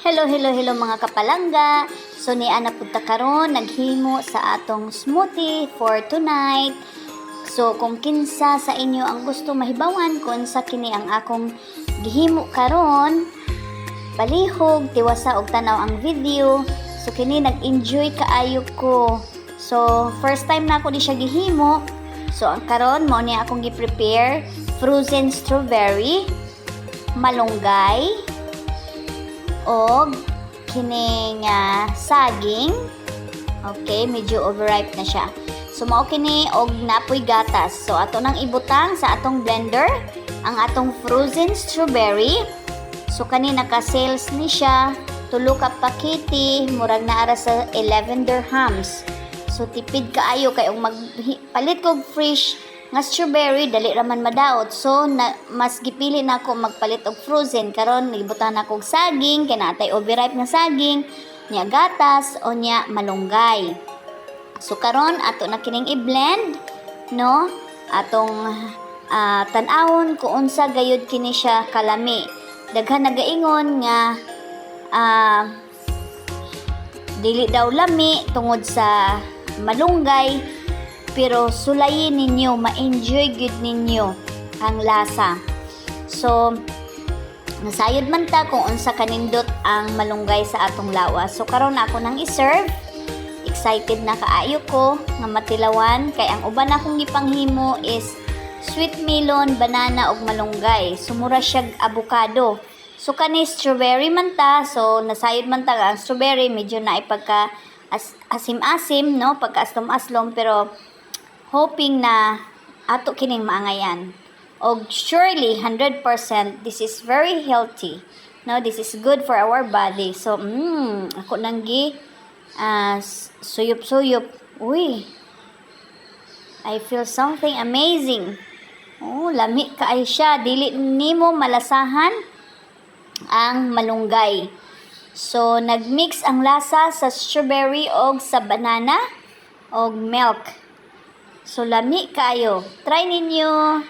Hello mga kapalangga. So niya na punta karon naghimo sa atong smoothie for tonight. So kung kinsa sa inyo ang gusto mahibawan kung sa kini ang akong gihimo karon, palihog tiwasa og tanaw ang video. So kini nag-enjoy kaayo ko. So first time na ako di siya gihimo. So ang karon mao ni akong gi-prepare frozen strawberry, malunggay, og kining saging. Okay, medyo overripe na siya. So mao kini og napoy gatas. So ato nang ibutang sa atong blender ang atong frozen strawberry. So kani naka-sales ni siya tulo ka pakete, murag naara sa 11 dirhams. So tipid kaayo kay og magpalit kog fresh nga strawberry dali raman madaot. So mas gipili na ako magpalit og frozen karon nibutang na kog saging kay natay overripe nga saging, nya gatas o nya malunggay. So karon ato na kining i-blend, no? Atong tan-awon kung unsa gayud kini siya kalami. Daghan nagaingon nga dili daw lami tungod sa malunggay, pero sulayin ninyo, ma-enjoy good ninyo ang lasa. So nasayod man ta kung unsa kanindot ang malunggay sa atong lawas. So karon ako nang i-serve. Excited na kaayo ko nga matilawan kay ang uban akong gipanghimo is sweet melon, banana ug malunggay. Sumura siya avocado. So kani strawberry man ta, so nasayod man ta ang strawberry medyo na ipagka asim-asim, no, pagka aslom-aslom, pero hoping na ato kining maangayan. Og surely 100% this is very healthy. No, this is good for our body. So ako nang gi suyop-suyop. Uy, I feel something amazing. Oh, lami kaay siya. Dili nimo malasahan ang malunggay. So nagmix ang lasa sa strawberry og sa banana og milk. So lami kayo. Try ninyo.